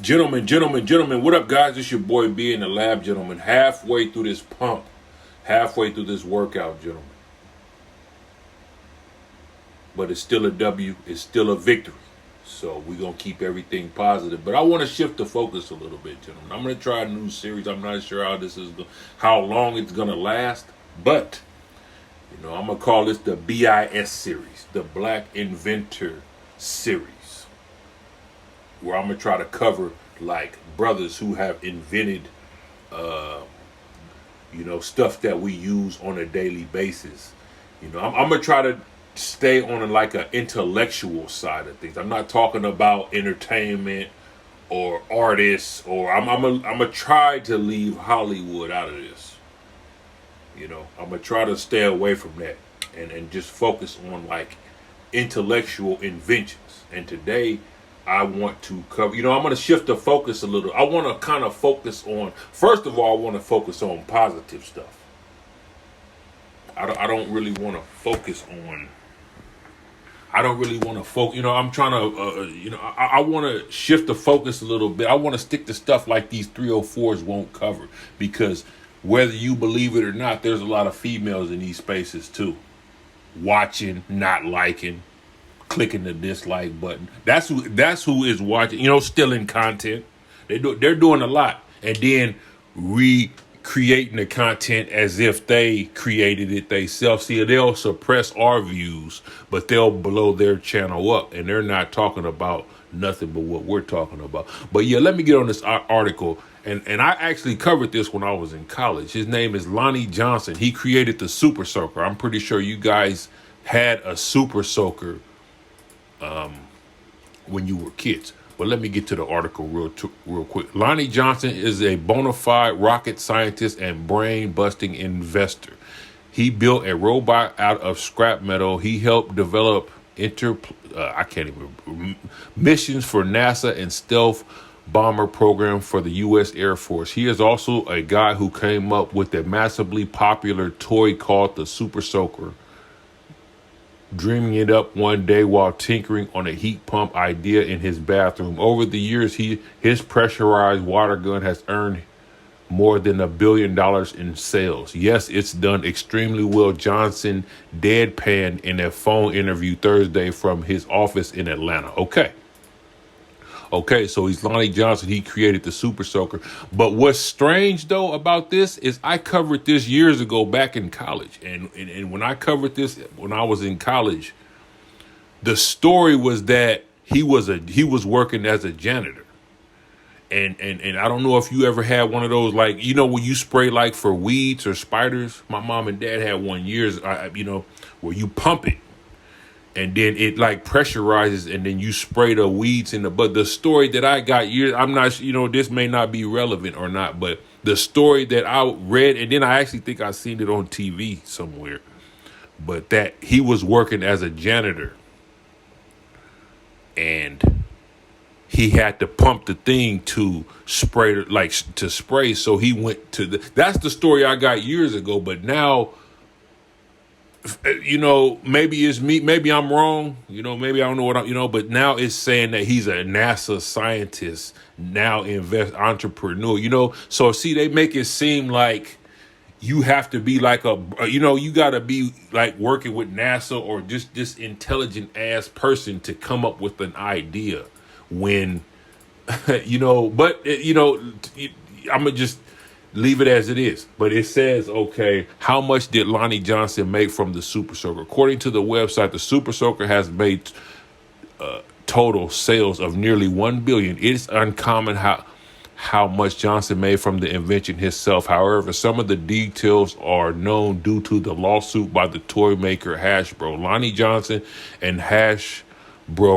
Gentlemen, what up, guys? It's your boy B in the lab, gentlemen. Halfway through this pump, halfway through this workout, gentlemen. But it's still a W, it's still a victory. So we're going to keep everything positive. But I want to shift the focus a little bit, gentlemen. I'm going to try a new series. I'm not sure how long it's going to last. But, I'm going to call this the B.I.S. series, the Black Inventor series, where I'm going to try to cover, like, brothers who have invented, stuff that we use on a daily basis. I'm going to try to stay on like an intellectual side of things. I'm not talking about entertainment or artists, or I'm gonna try to leave Hollywood out of this. I'm gonna try to stay away from that and just focus on like intellectual inventions. And today I want to cover, I'm gonna shift the focus a little. I want to kind of focus on, first of all, I want to focus on positive stuff. I don't really want to focus on. I'm trying to, I want to shift the focus a little bit. I want to stick to stuff like these 304s won't cover, because whether you believe it or not, there's a lot of females in these spaces too. Watching, not liking, clicking the dislike button. That's who is watching, stealing content. They're doing a lot. And then recreating the content as if they created it themselves. See, they'll suppress our views, but they'll blow their channel up, and they're not talking about nothing but what we're talking about. But yeah, let me get on this article. And I actually covered this when I was in college. His name is Lonnie Johnson. He created the Super Soaker. I'm pretty sure you guys had a Super Soaker when you were kids. But let me get to the article real quick. Lonnie Johnson is a bona fide rocket scientist and brain-busting investor. He built a robot out of scrap metal. He helped develop missions for NASA and stealth bomber program for the U.S. Air Force. He is also a guy who came up with a massively popular toy called the Super Soaker, dreaming it up one day while tinkering on a heat pump idea in his bathroom. Over the years, his pressurized water gun has earned more than $1 billion in sales. Yes, it's done extremely well. Johnson deadpanned in a phone interview Thursday from his office in Atlanta. Okay, so he's Lonnie Johnson. He created the Super Soaker. But what's strange, though, about this is I covered this years ago back in college. And when I covered this when I was in college, the story was that he was working as a janitor. And I don't know if you ever had one of those, like, when you spray like for weeds or spiders. My mom and dad had one years, where you pump it. And then it like pressurizes, and then you spray the weeds in the. But the story that I got I'm not, this may not be relevant or not, but the story that I read, and then I actually think I seen it on TV somewhere, but that he was working as a janitor, and he had to pump the thing to spray, so he went to that's the story I got years ago. But now, maybe it's me, maybe I'm wrong, maybe I don't know what but now it's saying that he's a NASA scientist, now entrepreneur, so see, they make it seem like you have to be like you got to be like working with NASA or just this intelligent ass person to come up with an idea when, but I'm gonna just leave it as it is. But it says, okay, how much did Lonnie Johnson make from the Super Soaker? According to the website, the Super Soaker has made total sales of nearly $1 billion. It's uncommon how much Johnson made from the invention himself. However, some of the details are known due to the lawsuit by the toy maker Hasbro. Lonnie Johnson and Hasbro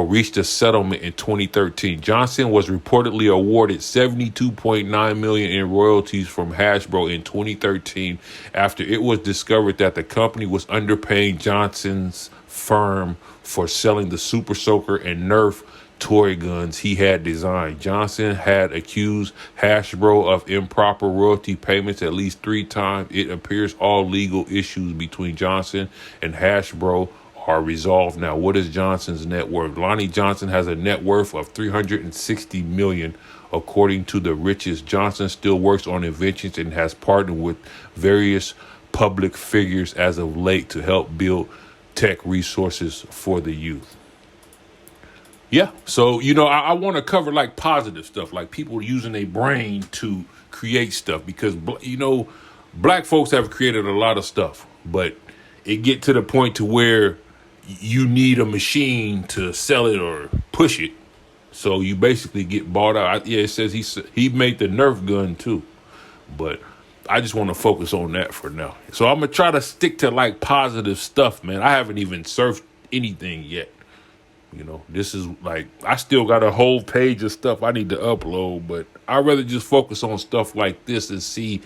reached a settlement in 2013. Johnson was reportedly awarded $72.9 million in royalties from Hasbro in 2013 after it was discovered that the company was underpaying Johnson's firm for selling the Super Soaker and Nerf toy guns he had designed. Johnson had accused Hasbro of improper royalty payments at least 3 times. It appears all legal issues between Johnson and Hasbro are resolved now. What is Johnson's net worth? Lonnie Johnson has a net worth of $360 million, according to the richest. Johnson still works on inventions and has partnered with various public figures as of late to help build tech resources for the youth. Yeah, so I want to cover like positive stuff, like people using their brain to create stuff, because black folks have created a lot of stuff, but it get to the point to where you need a machine to sell it or push it. So you basically get bought out. Yeah, it says he made the Nerf gun too, but I just want to focus on that for now. So I'm gonna try to stick to like positive stuff, man. I haven't even surfed anything yet. This is like, I still got a whole page of stuff I need to upload, but I'd rather just focus on stuff like this and see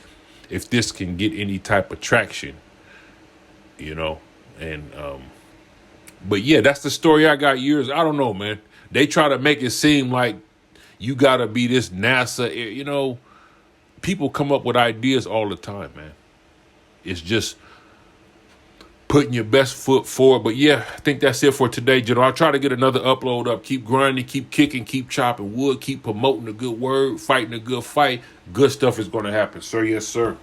if this can get any type of traction, and but yeah, that's the story I got. Years, I don't know, man. They try to make it seem like you gotta be this NASA, people come up with ideas all the time, man. It's just putting your best foot forward. But yeah, I think that's it for today, General. I'll try to get another upload up. Keep grinding, keep kicking, keep chopping wood, keep promoting the good word, fighting a good fight. Good stuff is going to happen, sir. Yes, sir.